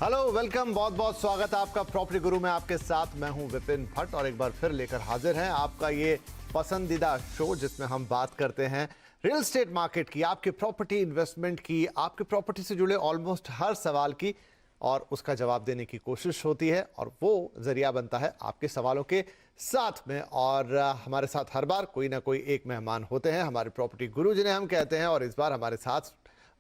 Hello, welcome, बहुत बहुत स्वागत है आपका प्रॉपर्टी गुरु में। आपके साथ मैं हूं विपिन भट्ट और एक बार फिर लेकर हाजिर हैं आपका ये पसंदीदा शो जिसमें हम बात करते हैं रियल एस्टेट मार्केट की, आपके प्रॉपर्टी इन्वेस्टमेंट की, आपके प्रॉपर्टी से जुड़े ऑलमोस्ट हर सवाल की, और उसका जवाब देने की कोशिश होती है और वो जरिया बनता है आपके सवालों के साथ में। और हमारे साथ हर बार कोई ना कोई एक मेहमान होते हैं, हमारे प्रॉपर्टी गुरु जिन्हें हम कहते हैं। और इस बार हमारे साथ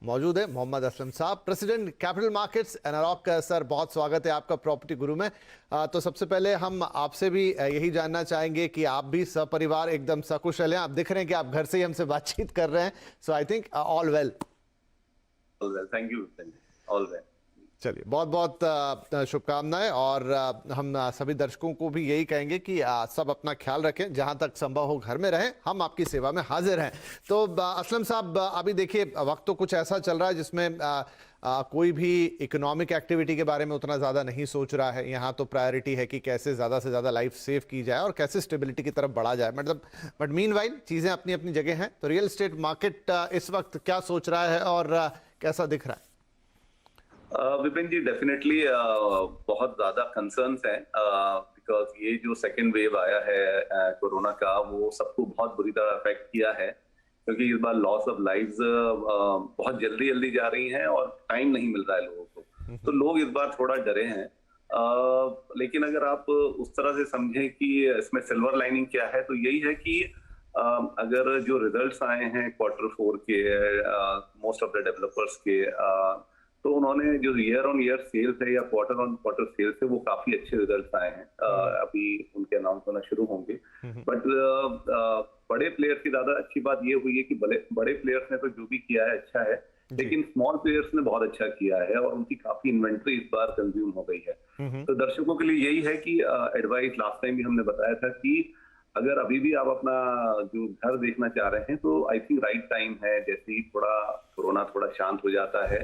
मौजूद है मोहम्मद असलम साहब, president capital markets Anarock. Sir, बहुत स्वागत है आपका प्रॉपर्टी गुरु में। तो सबसे पहले हम आपसे भी यही जानना चाहेंगे कि आप भी सपरिवार एकदम सकुशल हैं। आप दिख रहे हैं कि आप घर से ही हमसे बातचीत कर रहे हैं, so I think all well. Thank you, all well. चलिए, बहुत बहुत शुभकामनाएं। और हम सभी दर्शकों को भी यही कहेंगे कि सब अपना ख्याल रखें, जहां तक संभव हो घर में रहें, हम आपकी सेवा में हाजिर हैं। तो असलम साहब, अभी देखिए वक्त तो कुछ ऐसा चल रहा है जिसमें कोई भी इकोनॉमिक एक्टिविटी के बारे में उतना ज़्यादा नहीं सोच रहा है। यहाँ तो प्रायोरिटी है कि कैसे ज़्यादा से ज़्यादा लाइफ सेव की जाए और कैसे स्टेबिलिटी की तरफ बढ़ा जाए, मतलब बट मीनवाइल चीज़ें अपनी अपनी जगह हैं। तो रियल एस्टेट मार्केट इस वक्त क्या सोच रहा है और कैसा दिख रहा है? विपिन जी, डेफिनेटली बहुत ज्यादा कंसर्न्स हैं, बिकॉज ये जो सेकेंड वेव आया है कोरोना का, वो सबको बहुत बुरी तरह अफेक्ट किया है। क्योंकि इस बार लॉस ऑफ लाइव्स बहुत जल्दी जल्दी जा रही हैं और टाइम नहीं मिल रहा है लोगों को, तो लोग इस बार थोड़ा डरे हैं। लेकिन अगर आप उस तरह से समझें कि इसमें सिल्वर लाइनिंग क्या है, तो यही है कि अगर जो रिजल्ट्स आए हैं Q4 के मोस्ट ऑफ द डेवलपर्स के, तो उन्होंने जो ईयर ऑन ईयर सेल्स है या क्वार्टर ऑन क्वार्टर सेल्स है, वो काफी अच्छे रिजल्ट्स आए हैं। अभी उनके अनाउंस होना शुरू होंगे। बट बड़े प्लेयर्स की ज्यादा अच्छी बात ये हुई है कि बड़े प्लेयर्स ने तो जो भी किया है अच्छा है, लेकिन स्मॉल प्लेयर्स ने बहुत अच्छा किया है और उनकी काफी इन्वेंट्री इस बार कंज्यूम हो गई है। तो दर्शकों के लिए यही है कि एडवाइस लास्ट टाइम भी हमने बताया था कि अगर अभी भी आप अपना जो घर देखना चाह रहे हैं, तो आई थिंक राइट टाइम है। जैसे ही थोड़ा कोरोना थोड़ा शांत हो जाता है,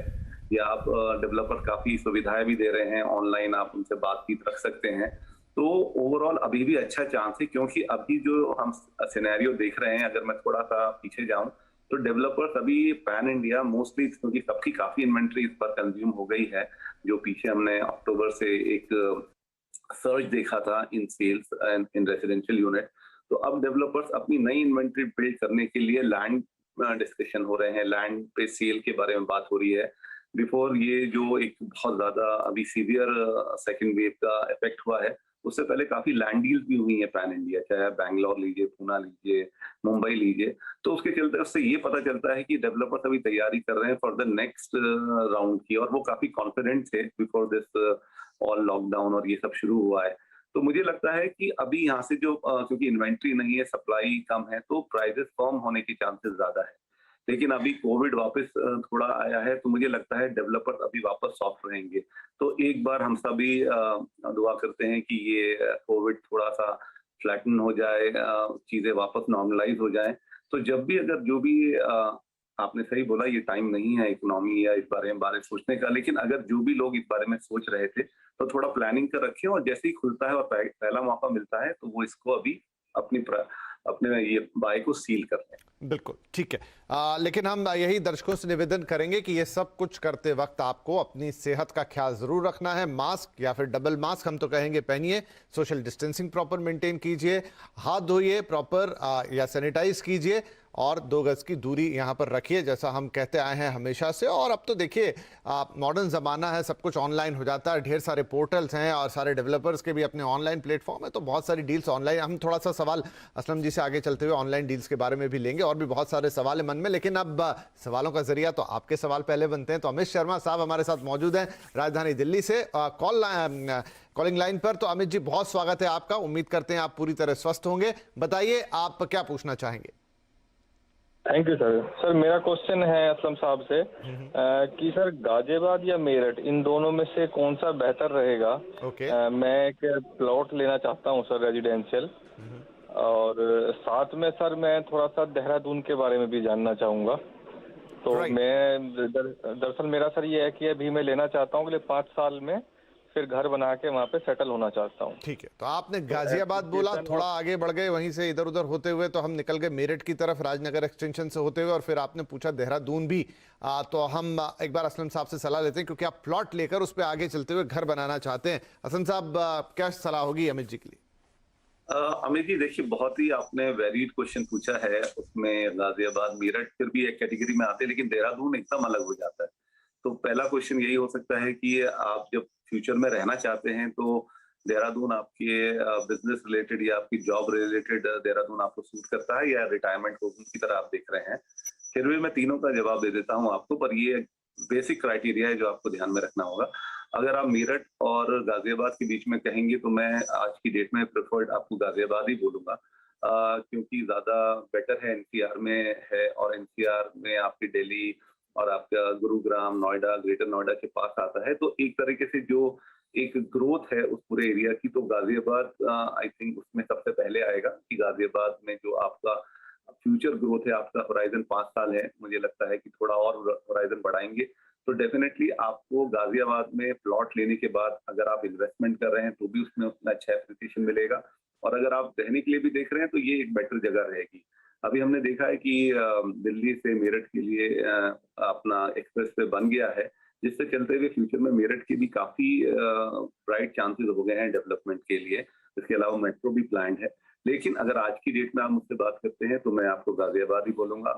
या आप डेवलपर काफी सुविधाएं भी दे रहे हैं, ऑनलाइन आप उनसे बातचीत रख सकते हैं, तो ओवरऑल अभी भी अच्छा चांस है। क्योंकि अभी जो हम सिनेरियो देख रहे हैं, अगर मैं थोड़ा सा पीछे जाऊं, तो डेवलपर्स अभी पैन इंडिया मोस्टली, क्योंकि सबकी काफी इन्वेंट्री इस पर कंज्यूम हो गई है। जो पीछे हमने अक्टूबर से एक सर्च देखा था in sales and in residential unit, तो अब डेवलपर्स अपनी नई इन्वेंट्री बिल्ड करने के लिए लैंड डिस्कशन हो रहे हैं, लैंड पे सेल के बारे में बात हो रही है। बिफोर ये जो एक बहुत ज्यादा अभी सीवियर सेकेंड वेव का इफेक्ट हुआ है, उससे पहले काफी लैंड डील्स भी हुई है पैन इंडिया, चाहे आप बैंगलोर लीजिए, पूना लीजिए, मुंबई लीजिए। तो उसके चलते उससे ये पता चलता है कि डेवलपर्स अभी तैयारी कर रहे हैं फॉर द नेक्स्ट राउंड की, और वो काफी कॉन्फिडेंट थे बिफोर दिस ऑल लॉकडाउन और ये सब शुरू हुआ है। तो मुझे लगता है कि अभी यहाँ से जो क्योंकि इन्वेंट्री नहीं है, सप्लाई कम है, तो प्राइसेस फर्म होने के चांसेस ज्यादा है। लेकिन अभी कोविड वापस थोड़ा आया है, तो मुझे लगता है डेवलपर्स अभी वापस सॉफ्ट रहेंगे। तो एक बार हम सभी दुआ करते हैं कि ये कोविड थोड़ा सा फ्लैटन हो जाए, चीजें वापस नॉर्मलाइज हो जाएं। तो जब भी अगर जो भी आपने सही बोला, ये टाइम नहीं है इकोनॉमी या इस बारे में सोचने का, लेकिन अगर जो भी लोग इस बारे में सोच रहे थे, तो थोड़ा प्लानिंग कर रखें, और जैसे ही खुलता है और पहला मौका मिलता है, तो वो इसको अभी अपने ये बाय को सील कर लें। बिल्कुल ठीक है। लेकिन हम यही दर्शकों से निवेदन करेंगे कि ये सब कुछ करते वक्त आपको अपनी सेहत का ख्याल जरूर रखना है। मास्क या फिर डबल मास्क हम तो कहेंगे पहनिए, सोशल डिस्टेंसिंग प्रॉपर मेंटेन कीजिए, हाथ धोइए प्रॉपर या सैनिटाइज कीजिए, और 2 गज की दूरी यहाँ पर रखिए, जैसा हम कहते आए हैं हमेशा से। और अब तो देखिए मॉडर्न ज़माना है, सब कुछ ऑनलाइन हो जाता है, ढेर सारे पोर्टल्स हैं और सारे डेवलपर्स के भी अपने ऑनलाइन प्लेटफॉर्म है, तो बहुत सारी डील्स ऑनलाइन। हम थोड़ा सा सवाल असलम जी से आगे चलते हुए ऑनलाइन डील्स के बारे में भी लेंगे, और भी बहुत सारे सवाल है मन में, लेकिन अब सवालों का जरिया तो आपके सवाल पहले बनते हैं। तो अमित शर्मा साहब हमारे साथ मौजूद हैं राजधानी दिल्ली से कॉलिंग लाइन पर। तो अमित जी, बहुत स्वागत है आपका, उम्मीद करते हैं आप पूरी तरह स्वस्थ होंगे। बताइए आप क्या पूछना चाहेंगे? Thank you sir. सर, मेरा क्वेश्चन है असलम साहब से कि सर गाजियाबाद या मेरठ, इन दोनों में से कौन सा बेहतर रहेगा? मैं एक प्लॉट लेना चाहता हूं सर, रेजिडेंशियल, और साथ में सर मैं थोड़ा सा देहरादून के बारे में भी जानना चाहूंगा। तो मैं दरअसल मेरा सर ये है कि अभी मैं लेना चाहता हूँ अगले 5 साल में, फिर घर बना के वहाँ पे सेटल होना चाहता हूँ। ठीक है, तो आपने गाजियाबाद बोला, थोड़ा आगे बढ़ गए, वहीं से इधर उधर होते हुए तो हम निकल गए मेरठ की तरफ, राजनगर एक्सटेंशन से होते हुए, और फिर आपने पूछा देहरादून भी। तो हम एक बार असलम साहब से सलाह लेते हैं, क्योंकि आप प्लॉट लेकर उस पर आगे चलते हुए घर बनाना चाहते हैं। असलम साहब, क्या सलाह होगी अमित जी के लिए? अमित जी देखिए, बहुत ही आपने वेरिड क्वेश्चन पूछा है। उसमें गाजियाबाद मेरठ फिर भी एक कैटेगरी में आते हैं, लेकिन देहरादून एकदम अलग हो जाता है। तो पहला क्वेश्चन यही हो सकता है कि आप जब फ्यूचर में रहना चाहते हैं तो देहरादून आपके बिजनेस रिलेटेड या आपकी जॉब रिलेटेड देहरादून आपको सूट करता है, या रिटायरमेंट होम की तरह आप देख रहे हैं। फिर भी मैं तीनों का जवाब दे देता हूँ आपको, पर ये बेसिक क्राइटेरिया है जो आपको ध्यान में रखना होगा। अगर आप मेरठ और गाजियाबाद के बीच में कहेंगे तो मैं आज की डेट में प्रेफर्ड आपको गाजियाबाद ही बोलूंगा, क्योंकि ज्यादा बेटर है, एनसीआर में है, और एनसीआर में आपकी दिल्ली और आपका गुरुग्राम, नोएडा, ग्रेटर नोएडा के पास आता है। तो एक तरीके से जो एक ग्रोथ है उस पूरे एरिया की, तो गाजियाबाद आई थिंक उसमें सबसे पहले आएगा। कि गाजियाबाद में जो आपका फ्यूचर ग्रोथ है, आपका होराइजन 5 साल है, मुझे लगता है कि थोड़ा और होराइजन बढ़ाएंगे तो डेफिनेटली आपको गाजियाबाद में प्लॉट लेने के बाद अगर आप इन्वेस्टमेंट कर रहे हैं तो भी उसमें उतना अच्छा एप्रिसिएशन मिलेगा, और अगर आप रहने के लिए भी देख रहे हैं तो ये एक बेटर जगह रहेगी। अभी हमने देखा है कि दिल्ली से मेरठ के लिए अपना एक्सप्रेस वे बन गया है, जिससे चलते हुए फ्यूचर में मेरठ के भी काफी ब्राइट चांसेस हो गए हैं डेवलपमेंट के लिए। इसके अलावा मेट्रो भी प्लान है। लेकिन अगर आज की डेट में आप मुझसे बात करते हैं तो मैं आपको गाजियाबाद ही बोलूंगा।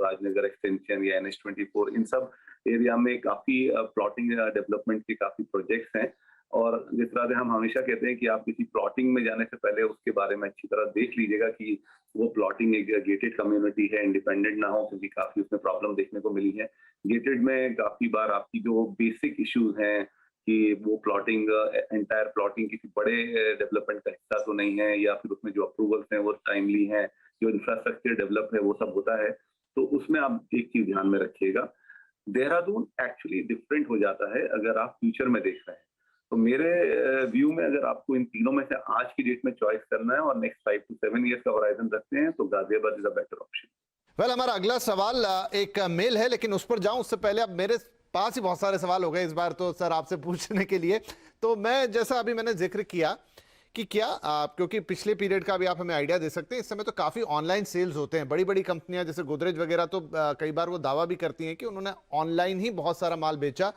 राजनगर एक्सटेंशन या NH24, इन सब एरिया में काफी प्लॉटिंग डेवलपमेंट के काफी प्रोजेक्ट्स हैं। और जिस तरह से हम हमेशा कहते हैं कि आप किसी प्लॉटिंग में जाने से पहले उसके बारे में अच्छी तरह देख लीजिएगा कि वो प्लॉटिंग एक गेटेड कम्युनिटी है, इंडिपेंडेंट ना हो, क्योंकि काफी उसमें प्रॉब्लम देखने को मिली है। गेटेड में काफी बार आपकी जो बेसिक इश्यूज हैं कि वो प्लॉटिंग, एंटायर प्लॉटिंग किसी बड़े डेवलपमेंट का हिस्सा तो नहीं है, या फिर उसमें जो अप्रूवल्स हैं वो टाइमली हैं, जो इंफ्रास्ट्रक्चर डेवलप है वो सब होता है। तो उसमें आप एक चीज ध्यान में रखिएगा, देहरादून एक्चुअली डिफरेंट हो जाता है अगर आप फ्यूचर में देख रहे हैं। तो मेरे व्यू में अगर आपको इन तीनों में से आज की डेट में चॉइस करना है और नेक्स्ट 5 to 7 ईयर्स का होराइजन रखते हैं तो Ghaziabad is a better option. Well, हमारा अगला सवाल एक मेल है, लेकिन उस पर जाऊं उससे पहले अब मेरे पास ही बहुत सारे सवाल हो गए इस बार तो सर आपसे पूछने के लिए। तो मैं, जैसा अभी मैंने जिक्र किया कि क्या क्योंकि पिछले पीरियड का भी आप हमें आइडिया दे सकते हैं, इस समय तो काफ़ी ऑनलाइन सेल्स होते हैं। बड़ी बड़ी कंपनियां जैसे गोदरेज वगैरह तो कई बार वो दावा भी करती हैं कि उन्होंने ऑनलाइन ही बहुत सारा माल बेचा।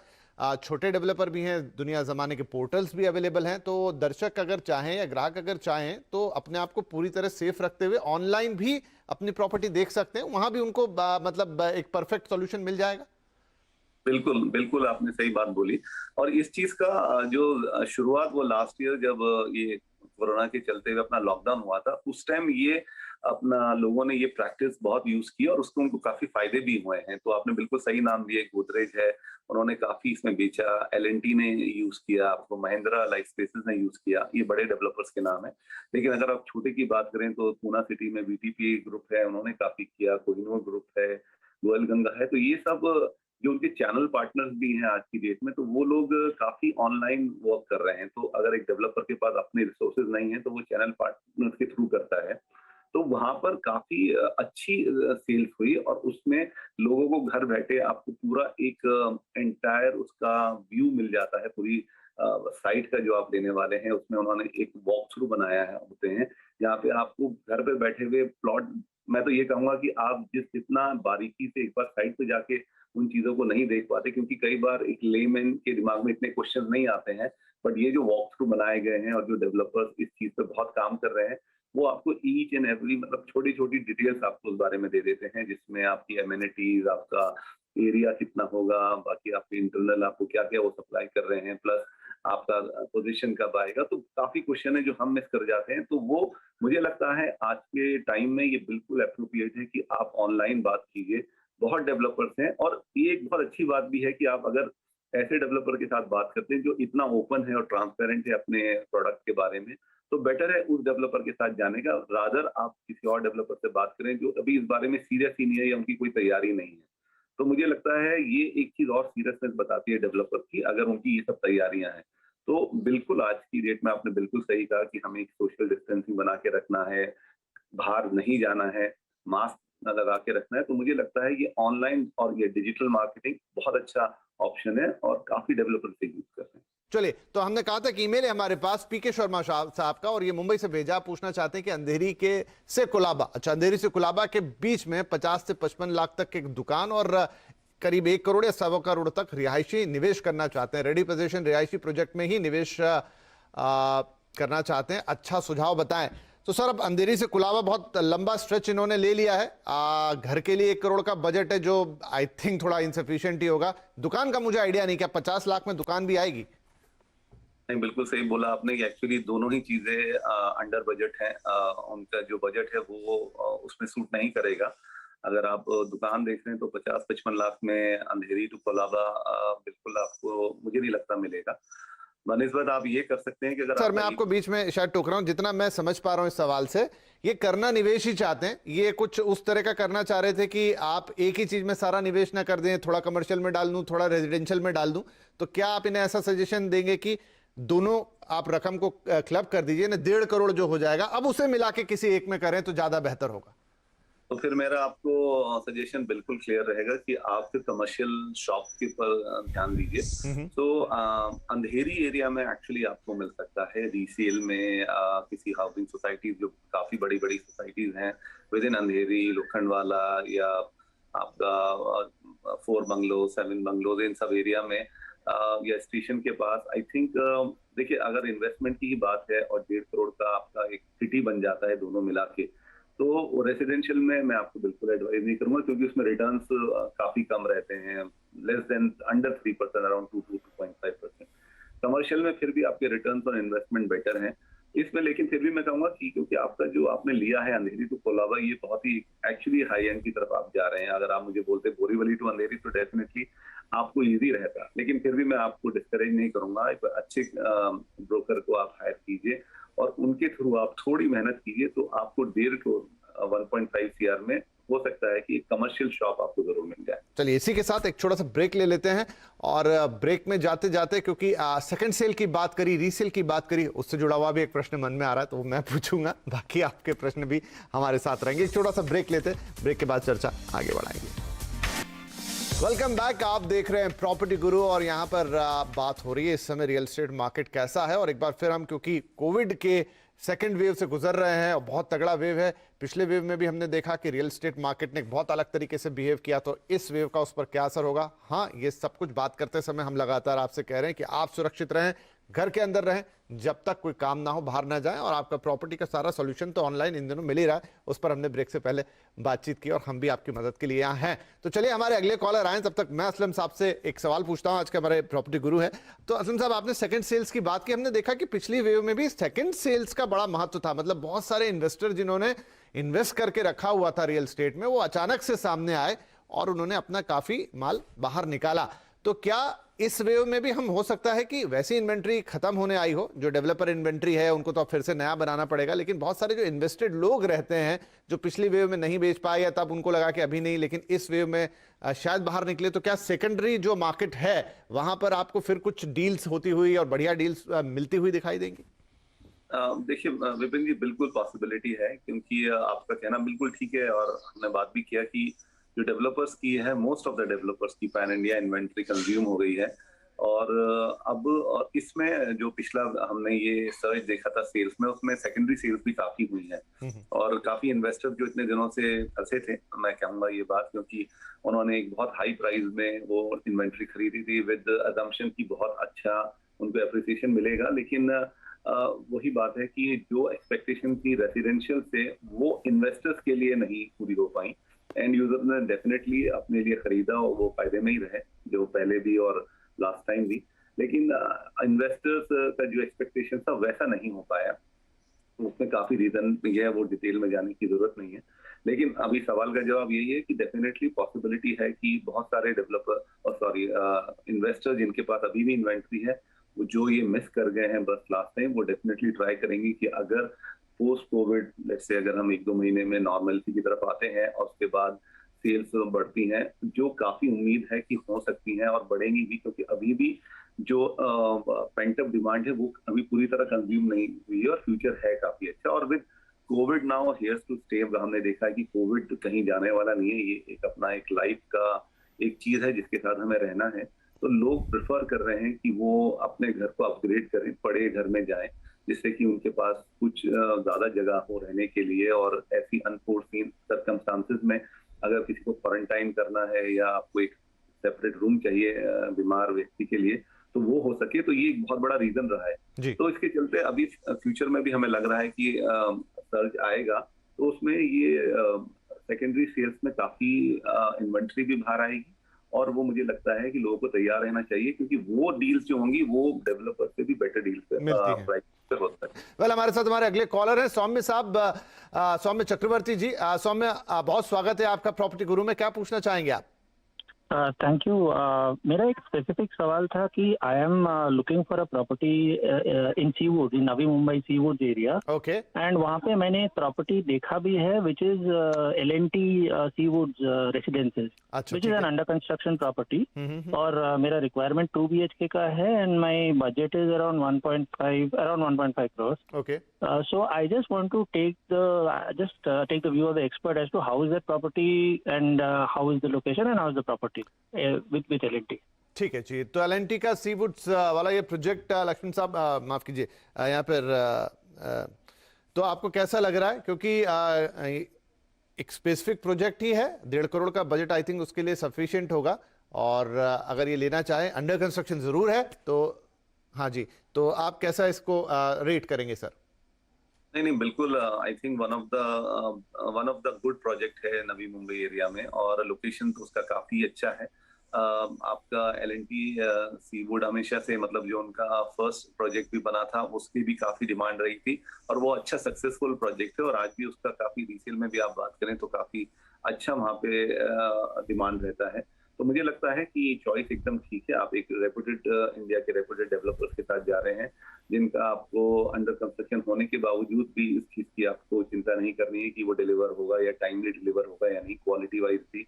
छोटे डेवलपर भी हैं, दुनिया ज़माने के पोर्टल्स भी अवेलेबल हैं। तो दर्शक अगर चाहें या ग्राहक अगर चाहें तो अपने आप को पूरी तरह सेफ रखते हुए ऑनलाइन भी अपनी प्रॉपर्टी देख सकते हैं, वहां भी उनको मतलब एक परफेक्ट सॉल्यूशन मिल जाएगा। बिल्कुल बिल्कुल, आपने सही बात बोली। और इस चीज का जो शुरुआत वो लास्ट ईयर जब ये कोरोना के चलते हुए अपना लॉकडाउन हुआ था, उस टाइम ये अपना लोगों ने ये प्रैक्टिस बहुत यूज की और उसको उनको काफी फायदे भी हुए हैं। तो आपने बिल्कुल सही नाम दिए, गोदरेज है, उन्होंने काफी इसमें बेचा, L&T ने यूज किया, आपको महिंद्रा लाइफ स्पेसेस ने यूज किया, ये बड़े डेवलपर्स के नाम है। लेकिन अगर आप छोटे की बात करें तो पूना सिटी में VTP ग्रुप है, उन्होंने काफी किया, कोहिनूर ग्रुप है, गोयल गंगा है। तो ये सब जो उनके चैनल पार्टनर्स भी हैं आज की डेट में, तो वो लोग काफी ऑनलाइन वर्क कर रहे हैं। तो अगर एक डेवलपर के पास अपने रिसोर्सेज नहीं है तो वो चैनल पार्टनर्स के थ्रू करता है। तो वहां पर काफी अच्छी सेल्स हुई और उसमें लोगों को घर बैठे आपको पूरा एक एंटायर उसका व्यू मिल जाता है। पूरी साइट का जो आप लेने वाले हैं उसमें उन्होंने एक वॉक थ्रू बनाया है होते हैं, जहाँ पे आपको घर पे बैठे हुए प्लॉट, मैं तो ये कहूंगा कि आप जितना बारीकी से एक बार साइट पे जाके उन चीजों को नहीं देख पाते, क्योंकि कई बार एक लेमैन के दिमाग में इतने क्वेश्चन नहीं आते हैं। बट ये जो वॉक थ्रू बनाए गए हैं और जो डेवलपर्स इस चीज पे बहुत काम कर रहे हैं, वो आपको ईच एंड एवरी मतलब छोटी छोटी डिटेल्स आपको उस बारे में दे देते हैं, जिसमें आपकी एमिनिटीज, आपका एरिया कितना होगा, बाकी आपके इंटरनल आपको क्या क्या वो सप्लाई कर रहे हैं, प्लस आपका पोजीशन कब आएगा। तो काफी क्वेश्चन है जो हम मिस कर जाते हैं। तो वो मुझे लगता है आज के टाइम में ये बिल्कुल अप्रोप्रिएट है कि आप ऑनलाइन बात कीजिए। बहुत डेवलपर्स हैं और ये एक बहुत अच्छी बात भी है कि आप अगर ऐसे डेवलपर के साथ बात करते हैं जो इतना ओपन है और ट्रांसपेरेंट है अपने प्रोडक्ट के बारे में, तो बेटर है उस डेवलपर के साथ जाने का, रादर आप किसी और डेवलपर से बात करें जो अभी इस बारे में सीरियस ही नहीं है या उनकी कोई तैयारी नहीं है। तो मुझे लगता है ये एक चीज और सीरियसनेस बताती है डेवलपर की, अगर उनकी ये सब तैयारियां हैं। तो बिल्कुल आज की डेट में आपने बिल्कुल सही कहा कि हमें एक सोशल डिस्टेंसिंग बना के रखना है, बाहर नहीं जाना है, मास्क लगा के रखना है। तो मुझे लगता है ये ऑनलाइन और ये डिजिटल मार्केटिंग बहुत अच्छा ऑप्शन है और काफी डेवलपर से यूज कर रहे हैं। चलिए, तो हमने कहा था कि ईमेल है हमारे पास पीके शर्मा साहब का, और ये मुंबई से भेजा, पूछना चाहते हैं कि अंधेरी के से कुलाबा, अच्छा अंधेरी से कुलाबा के बीच में 50 से 55 लाख तक की एक दुकान और करीब 1 करोड़ या 1.25 करोड़ तक रिहायशी निवेश करना चाहते हैं, रेडी पोजीशन रिहायशी प्रोजेक्ट में ही निवेश करना चाहते हैं, अच्छा सुझाव बताएं। तो सर, अब अंधेरी से कुलाबा बहुत लंबा स्ट्रेच इन्होंने ले लिया है, घर के लिए 1 करोड़ का बजट है जो आई थिंक थोड़ा इनसफिशिएंट ही होगा। दुकान का मुझे आइडिया नहीं, क्या 50 लाख में दुकान भी आएगी? नहीं, बिल्कुल सही बोला आपने कि एक्चुअली दोनों ही चीजें अंडर बजट हैं। उनका जो बजट है वो उसमें सूट नहीं करेगा। अगर आप दुकान देख रहे हैं तो 50-55 लाख में अंधेरी टू कोलाबा बिल्कुल आपको, मुझे नहीं लगता मिलेगा। बनिस्बत आप ये कर सकते हैं कि अगर सर, मैं आपको बीच में शायद टोक रहा हूं, जितना मैं समझ पा रहा हूं इस सवाल से, ये करना निवेश ही चाहते हैं, ये कुछ उस तरह का करना चाह रहे थे कि आप एक ही चीज में सारा निवेश ना कर दें, थोड़ा कमर्शियल में डाल दूं, थोड़ा रेजिडेंशियल में डाल दूं। तो क्या आप इन्हें ऐसा सजेशन देंगे कि दोनों आप रकम को क्लब कर दीजिए ना, 1.5 करोड़ जो हो जाएगा अब उसे मिला के किसी एक में करें तो ज्यादा बेहतर होगा? तो फिर मेरा आपको सजेशन बिल्कुल क्लियर रहेगा कि आप फिर कमर्शियल शॉप के पर ध्यान दीजिए। तो अंधेरी एरिया में एक्चुअली आपको मिल सकता है रीसेल में, किसी हाउसिंग सोसाइटी जो काफी बड़ी बड़ी सोसाइटीज हैं विद इन अंधेरी, लोखंडवाला या आपका 4 बंगलो, 7 बंगलोज, इन सब एरिया में या स्टेशन के पास। आई थिंक देखिए, अगर इन्वेस्टमेंट की ही बात है और 1.5 करोड़ का आपका एक सिटी बन जाता है दोनों मिला के, तो रेसिडेंशियल में मैं आपको बिल्कुल एडवाइज नहीं करूंगा, क्योंकि उसमें रिटर्न्स काफी कम रहते हैं, less than under 3%, around 2-2.5%। Commercial में फिर भी आपके रिटर्न्स और इन्वेस्टमेंट बेटर हैं इसमें। लेकिन फिर भी मैं कहूंगा कि क्योंकि आपका जो आपने लिया है अंधेरी टू कोलाबा, ये बहुत ही एक्चुअली हाई एंड की तरफ आप जा रहे हैं। अगर आप मुझे बोलते बोरीवली टू अंधेरी तो डेफिनेटली आपको इजी रहता, लेकिन फिर भी मैं आपको डिस्करेज नहीं करूंगा। एक अच्छे ब्रोकर को आप हायर कीजिए और उनके थ्रू आप थोड़ी मेहनत कीजिए, तो आपको 1.5 करोड़ 1.5 CR में हो सकता है कि कमर्शियल शॉप आपको जरूर मिल जाए। चलिए, इसी के साथ एक छोटा सा ब्रेक ले लेते हैं, और ब्रेक में जाते जाते, क्योंकि सेकंड सेल की बात करी, रीसेल की बात करी, उससे जुड़ा हुआ भी एक प्रश्न मन में आ रहा है, तो वो मैं पूछूंगा, बाकी आपके प्रश्न भी हमारे साथ रहेंगे। एक छोटा सा ब्रेक लेते हैं, ब्रेक के बाद चर्चा आगे बढ़ाएंगे। वेलकम बैक, आप देख रहे हैं प्रॉपर्टी गुरु, और यहाँ पर बात हो रही है इस समय रियल एस्टेट मार्केट कैसा है। और एक बार फिर हम, क्योंकि कोविड के सेकेंड वेव से गुजर रहे हैं और बहुत तगड़ा वेव है, पिछले वेव में भी हमने देखा कि रियल एस्टेट मार्केट ने एक बहुत अलग तरीके से बिहेव किया, तो इस वेव का उस पर क्या असर होगा? हाँ, ये सब कुछ बात करते समय हम लगातार आपसे कह रहे हैं कि आप सुरक्षित रहें, घर के अंदर रहें, जब तक कोई काम ना हो बाहर ना जाएं, और आपका प्रॉपर्टी का सारा सॉल्यूशन तो ऑनलाइन इन दिनों मिल ही रहा है। उस पर हमने ब्रेक से पहले बातचीत की और हम भी आपकी मदद के लिए यहाँ हैं। तो चलिए हमारे अगले कॉलर आए, तब तक मैं असलम साहब से एक सवाल पूछता हूँ, आज के हमारे प्रॉपर्टी गुरु है। तो असलम साहब, आपने सेकंड सेल्स की बात की, हमने देखा कि पिछली वेव में भी सेकंड सेल्स का बड़ा महत्व था, मतलब बहुत सारे इन्वेस्टर जिन्होंने इन्वेस्ट करके रखा हुआ था रियल एस्टेट में, वो अचानक से सामने आए और उन्होंने अपना काफी माल बाहर निकाला। तो क्या इस वेव में भी हम, हो सकता है कि वैसी इन्वेंट्री खत्म होने आई हो, जो डेवलपर इन्वेंट्री है उनको तो अब फिर से नया बनाना पड़ेगा, लेकिन बहुत सारे जो इन्वेस्टेड लोग रहते हैं जो पिछली वेव में नहीं बेच पाए, या तब उनको लगा कि अभी नहीं, लेकिन इस वेव में शायद बाहर निकले, तो क्या सेकेंडरी जो मार्केट है वहां पर आपको फिर कुछ डील्स होती हुई और बढ़िया डील्स मिलती हुई दिखाई देंगी? देखिए विपिन जी, बिल्कुल पॉसिबिलिटी है, क्योंकि आपका कहना बिल्कुल ठीक है, और हमने बात भी किया कि जो डेवलपर्स की है, मोस्ट ऑफ द डेवलपर्स की पैन इंडिया इन्वेंट्री कंज्यूम हो गई है। और अब इसमें जो पिछला हमने ये सर्च देखा था सेल्स में, उसमें सेकेंडरी सेल्स भी काफी हुई है, और काफी इन्वेस्टर जो इतने दिनों से फंसे थे, मैं कहूंगा ये बात, क्योंकि उन्होंने एक बहुत हाई प्राइस में वो इन्वेंट्री खरीदी थी विद अजम्पशन की बहुत अच्छा उनको एप्रिसिएशन मिलेगा। लेकिन वही बात है कि जो एक्सपेक्टेशन थी रेसिडेंशियल से, वो इन्वेस्टर्स के लिए नहीं पूरी हो पाई। एंड यूजर ने डेफिनेटली अपने लिए खरीदा और वो फायदे में ही रहे, जो पहले भी और लास्ट टाइम भी। लेकिन इन्वेस्टर्स का जो एक्सपेक्टेशन था वैसा नहीं हो पाया, उसमें काफी रीजन है, वो डिटेल में जाने की जरूरत नहीं है। लेकिन अभी सवाल का जवाब यही है कि डेफिनेटली पॉसिबिलिटी है कि बहुत सारे डेवलपर और इन्वेस्टर जिनके पास अभी भी इन्वेंट्री है, वो जो ये मिस कर गए हैं बस लास्ट टाइम, वो डेफिनेटली ट्राई करेंगे कि अगर पोस्ट कोविड, लेट्स से अगर हम 1-2 महीने में नॉर्मलिटी की तरफ आते हैं और उसके बाद सेल्स बढ़ती हैं, जो काफी उम्मीद है कि हो सकती हैं और बढ़ेंगी भी, क्योंकि अभी भी जो पेंट अप डिमांड है वो अभी पूरी तरह कंज्यूम नहीं हुई है और फ्यूचर है काफी अच्छा। और with COVID now here's to stay, हमने देखा है कि कोविड कहीं जाने वाला नहीं है, ये एक अपना एक लाइफ का एक चीज है जिसके साथ हमें रहना है। तो लोग प्रेफर कर रहे हैं कि वो अपने घर को अपग्रेड करें, बड़े घर में जाएं, जिससे कि उनके पास कुछ ज्यादा जगह हो रहने के लिए, और ऐसी अनफोर्सीन सर्कमस्टांसेस में अगर किसी को क्वारंटाइन करना है या आपको एक सेपरेट रूम चाहिए बीमार व्यक्ति के लिए, तो वो हो सके, तो ये एक बहुत बड़ा रीजन रहा है। तो इसके चलते अभी फ्यूचर में भी हमें लग रहा है कि सर्ज आएगा, तो उसमें ये सेकेंडरी सेल्स में काफी इन्वेंट्री भी बाहर आएगी, और वो मुझे लगता है कि लोगों को तैयार रहना चाहिए, क्योंकि वो डील्स जो होंगी वो डेवलपर से भी बेटर डील्स प्राइस पे हो सकता है। वेल, हमारे साथ हमारे अगले कॉलर हैं सौम्य साहब, सौम्य चक्रवर्ती जी। सौम्य, बहुत स्वागत है आपका प्रॉपर्टी गुरु में। क्या पूछना चाहेंगे आप? Thank you. मेरा एक स्पेसिफिक सवाल था कि I am looking for a property in Seawood, in Navi Mumbai Seawood area. Okay. And वहाँ पे मैंने प्रॉपर्टी देखा भी है which is L&T Seawood residences, which is an under construction property. और मेरा रिक्वायरमेंट 2 BHK का है and my budget is around 1.5 crores. Okay. So I just want to take the view of the expert as to how is that property and how is the location and how is the property with L&T. ठीक है जी। तो L&T का Seawoods वाला ये project, Lakshman साहब माफ कीजिए, यहाँ पर तो आपको कैसा लग रहा है? क्योंकि एक स्पेसिफिक प्रोजेक्ट ही है, 1.5 करोड़ का बजट आई थिंक उसके लिए सफिशिएंट होगा, और अगर ये लेना चाहें, अंडर कंस्ट्रक्शन जरूर है, तो हाँ जी, तो आप कैसा इसको रेट करेंगे सर? नहीं, बिल्कुल। I think one of the good project है नवी मुंबई एरिया में, और लोकेशन तो उसका काफी अच्छा है। आपका L&T सीवुड हमेशा से, मतलब जो उनका फर्स्ट प्रोजेक्ट भी बना था, उसकी भी काफी डिमांड रही थी, और वो अच्छा सक्सेसफुल प्रोजेक्ट है, और आज भी उसका काफी रीसेल में भी आप बात करें तो काफी अच्छा वहाँ पे डिमांड रहता है। तो मुझे लगता है कि चॉइस एकदम ठीक है। आप एक रेपुटेड इंडिया के रेपुटेड डेवलपर्स के साथ जा रहे हैं, जिनका आपको अंडर कंस्ट्रक्शन होने के बावजूद भी इस चीज की आपको चिंता नहीं करनी है कि वो डिलीवर होगा या टाइमली डिलीवर होगा या नहीं। क्वालिटी वाइज भी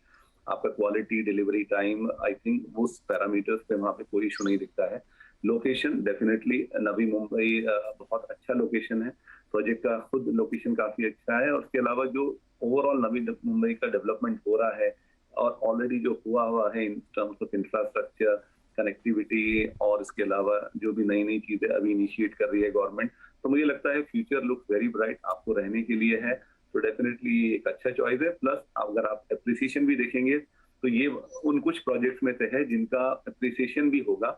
आपका quality, delivery time, I think उस पैरामीटर्स पे वहाँ पे कोई इशू नहीं दिखता है। लोकेशन डेफिनेटली नवी मुंबई बहुत अच्छा लोकेशन है, प्रोजेक्ट का खुद लोकेशन काफी अच्छा है, और उसके अलावा जो ओवरऑल नवी मुंबई का डेवलपमेंट हो रहा है और ऑलरेडी जो हुआ है in terms of infrastructure, connectivity, और इसके अलावा जो भी नई नई चीजें अभी इनिशिएट कर रही है गवर्नमेंट, तो मुझे लगता है फ्यूचर लुक्स वेरी ब्राइट आपको रहने के लिए है। तो डेफिनेटली एक अच्छा चॉइस है। प्लस अगर आप एप्रिसिएशन भी देखेंगे तो ये उन कुछ प्रोजेक्ट्स में से है जिनका एप्रिसिएशन भी होगा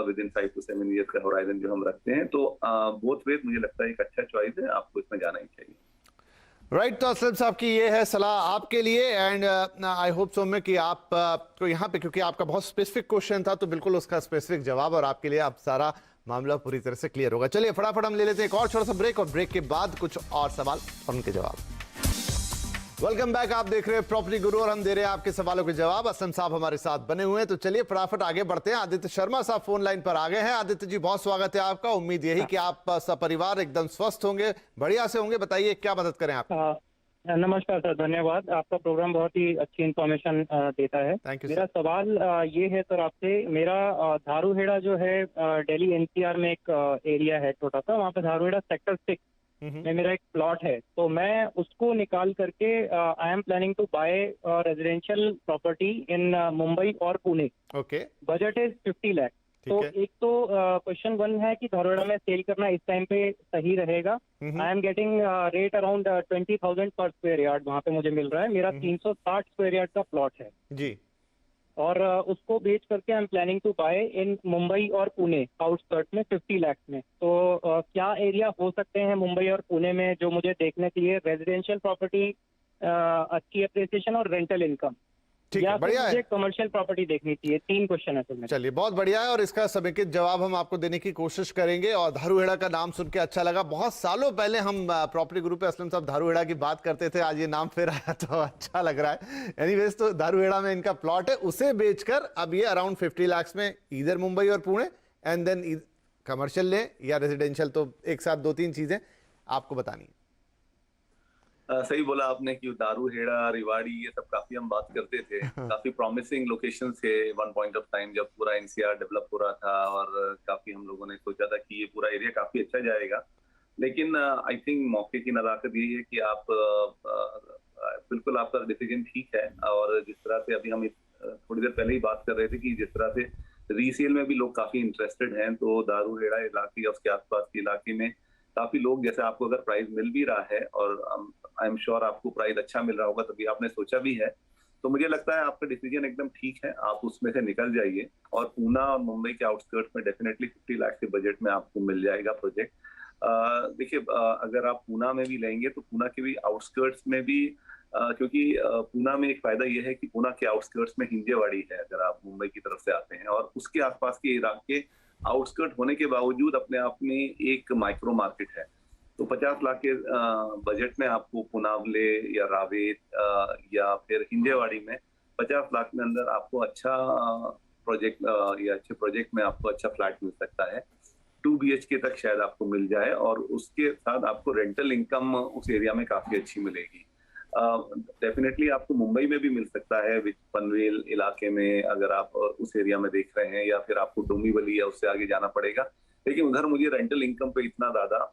विद इन 5 to 7 years का होराइजन जो हम रखते हैं। तो बोथ वेज मुझे लगता है एक अच्छा चॉइस है, आपको इसमें जाना ही चाहिए। राइट। तो असलम साहब की ये है सलाह आपके लिए, एंड आई होप सो में कि आप को यहाँ पे, क्योंकि आपका बहुत स्पेसिफिक क्वेश्चन था, तो बिल्कुल उसका स्पेसिफिक जवाब, और आपके लिए आप सारा मामला पूरी तरह से क्लियर होगा। चलिए फटाफट हम ले लेते हैं एक और छोटा सा ब्रेक, और ब्रेक के बाद कुछ और सवाल और उनके जवाब। Welcome back. आप देख रहे हैं प्रॉपर्टी गुरु, और हम दे रहे हैं आपके सवालों के जवाब। असलम साहब हमारे साथ बने हुए हैं, तो चलिए फटाफट आगे बढ़ते हैं। आदित्य शर्मा साहब फोन लाइन पर आ गए हैं। आदित्य जी, बहुत स्वागत है आपका। उम्मीद यही कि आप सपरिवार एकदम स्वस्थ होंगे, बढ़िया से होंगे। बताइए क्या मदद करें आप? नमस्कार सर, धन्यवाद। आपका प्रोग्राम बहुत ही अच्छी इंफॉर्मेशन देता है। मेरा सवाल ये है सर आपसे, मेरा धारूहेड़ा जो है दिल्ली NCR में एक एरिया है छोटा सा, वहाँ पे धारूहेड़ा सेक्टर 6 में मेरा एक प्लॉट है, तो मैं उसको निकाल करके I am planning to buy residential property in Mumbai और Pune. Okay. Budget is 50 lakh. तो एक तो क्वेश्चन 1 है कि धारूहेड़ा में सेल करना इस टाइम पे सही रहेगा। I am getting rate around 20,000 पर स्क्वायर यार्ड वहाँ पे मुझे मिल रहा है। मेरा 360 स्क्वायर यार्ड का प्लॉट है जी, और उसको बेच करके I am planning to buy in Mumbai और पुणे आउटस्कर्ट में 50 लाख में। तो क्या एरिया हो सकते हैं मुंबई और पुणे में जो मुझे देखने चाहिए? रेजिडेंशियल प्रॉपर्टी, अच्छी अप्रिसिएशन और रेंटल इनकम, ठीक है, बढ़िया है। कमर्शियल प्रॉपर्टी देखनी चाहिए। 3 क्वेश्चन है सर। चलिए, बहुत बढ़िया है, और इसका समेकित जवाब हम आपको देने की कोशिश करेंगे। और धारूहेड़ा का नाम सुन के अच्छा लगा। बहुत सालों पहले हम प्रॉपर्टी ग्रुप पे असलम साहब धारूहेड़ा की बात करते थे, आज ये नाम फिर आया तो अच्छा लग रहा है। एनीवेज, तो धारूहेड़ा में इनका प्लॉट है, उसे बेचकर अब ये अराउंड 50 लाख में इधर मुंबई और पुणे, एंड देन कमर्शियल लें या रेजिडेंशियल, तो एक साथ 2-3 चीजें आपको बतानी है। सही बोला आपने कि धारूहेड़ा, रेवाड़ी, ये सब काफी हम बात करते थे। काफी प्रॉमिसिंग लोकेशन थे वन पॉइंट ऑफ टाइम, जब पूरा NCR डेवलप हो रहा था, और काफी हम लोगों ने सोचा था कि ये पूरा एरिया काफी अच्छा जाएगा। लेकिन आई थिंक मौके की नजाकत यही है कि आप बिल्कुल आपका डिसीजन ठीक है। और जिस तरह से अभी हम थोड़ी देर पहले ही बात कर रहे थे कि जिस तरह से रीसेल में भी लोग काफी इंटरेस्टेड हैं। तो दारूहेड़ा इलाके या उसके आसपास के इलाके में काफी लोग, जैसे आपको अगर प्राइस मिल भी रहा है और आई एम श्योर आपको प्राइस अच्छा मिल रहा होगा तभी आपने सोचा भी है, तो मुझे लगता है आपका डिसीजन एकदम ठीक है, आप उसमें से निकल जाइए। और पूना और मुंबई के आउटस्कर्ट्स में डेफिनेटली 50 लाख के बजट में आपको मिल जाएगा प्रोजेक्ट। देखिए, अगर आप पूना में भी लेंगे तो पूना के भी आउटस्कर्ट्स में भी, क्योंकि पूना में एक फायदा यह है कि पूना के आउटस्कर्ट्स में हिंजेवाड़ी है अगर आप मुंबई की तरफ से आते हैं, और उसके आसपास के इलाके आउटस्कर्ट होने के बावजूद अपने आप में एक माइक्रो मार्केट है। तो 50 लाख के बजट में आपको पुनावले या रावेत या फिर हिंजेवाड़ी में 50 लाख में अंदर आपको अच्छा प्रोजेक्ट या अच्छे प्रोजेक्ट में आपको अच्छा फ्लैट मिल सकता है। 2 BHK तक शायद आपको मिल जाए, और उसके साथ आपको रेंटल इनकम उस एरिया में काफी अच्छी मिलेगी। डेफिनेटली आपको मुंबई में भी मिल सकता है, पनवेल इलाके में अगर आप उस एरिया में देख रहे हैं, या फिर आपको डोंबिवली या उससे आगे जाना पड़ेगा। लेकिन उधर मुझे रेंटल इनकम पे इतना ज्यादा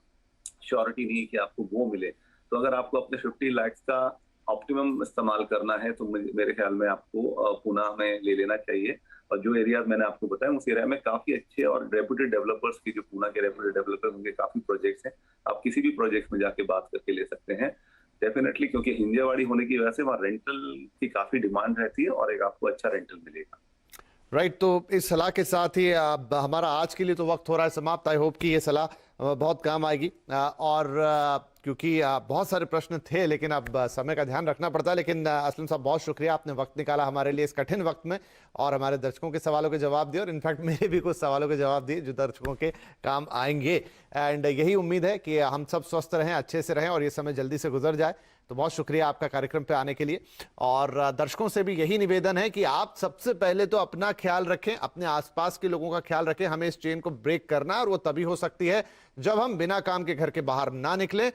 श्योरिटी नहीं है कि आपको वो मिले। तो अगर आपको अपने 50 लाख का ऑप्टिमम इस्तेमाल करना है तो मेरे ख्याल में आपको पूना में ले लेना चाहिए। और जो एरिया मैंने आपको बताया उस एरिया में काफी अच्छे और रेप्यूटेड डेवलपर्स की, जो पूना के रेप्यूटेड डेवलपर्स, उनके काफी प्रोजेक्ट्स हैं। आप किसी भी प्रोजेक्ट में जाके बात करके ले सकते हैं डेफिनेटली, क्योंकि हिंजेवाड़ी होने की वजह से वहाँ रेंटल की काफी डिमांड रहती है और एक आपको अच्छा रेंटल मिलेगा। राइट, तो इस सलाह के साथ ही हमारा आज के लिए तो वक्त हो रहा है समाप्त। आई होप कि ये सलाह बहुत काम आएगी, और क्योंकि बहुत सारे प्रश्न थे लेकिन अब समय का ध्यान रखना पड़ता है। लेकिन असलम साहब, बहुत शुक्रिया, आपने वक्त निकाला हमारे लिए इस कठिन वक्त में और हमारे दर्शकों के सवालों के जवाब दिए, और इनफैक्ट मेरे भी कुछ सवालों के जवाब दिए जो दर्शकों के काम आएंगे। एंड यही उम्मीद है कि हम सब स्वस्थ रहें, अच्छे से रहें और ये समय जल्दी से गुजर जाए। तो बहुत शुक्रिया आपका कार्यक्रम पे आने के लिए, और दर्शकों से भी यही निवेदन है कि आप सबसे पहले तो अपना ख्याल रखें, अपने आसपास के लोगों का ख्याल रखें। हमें इस चेन को ब्रेक करना है, और वो तभी हो सकती है जब हम बिना काम के घर के बाहर ना निकलें,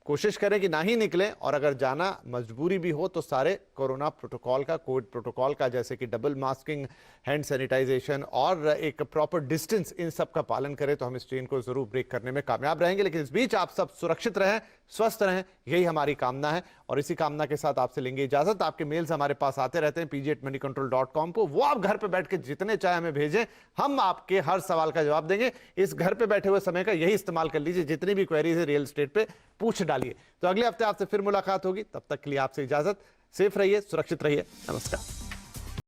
कोशिश करें कि ना ही निकलें, और अगर जाना मजबूरी भी हो तो सारे कोरोना प्रोटोकॉल का, कोविड प्रोटोकॉल का, जैसे कि डबल मास्किंग, हैंड सैनिटाइजेशन और एक प्रॉपर डिस्टेंस, इन सब का पालन करें तो हम इस चेन को जरूर ब्रेक करने में कामयाब रहेंगे। लेकिन इस बीच आप सब सुरक्षित रहें, स्वस्थ रहें, यही हमारी कामना है। और इसी कामना के साथ आपसे लेंगे इजाजत। आपके मेल्स हमारे पास आते रहते हैं pg@moneycontrol.com को, वो आप घर पे बैठ के जितने चाहे हमें भेजें, हम आपके हर सवाल का जवाब देंगे। इस घर पे बैठे हुए समय का यही इस्तेमाल कर लीजिए, जितनी भी क्वेरीज है रियल एस्टेट पे पूछ डालिए। तो अगले हफ्ते आपसे फिर मुलाकात होगी, तब तक के लिए आपसे इजाजत। सेफ रहिए, सुरक्षित रहिए, नमस्कार।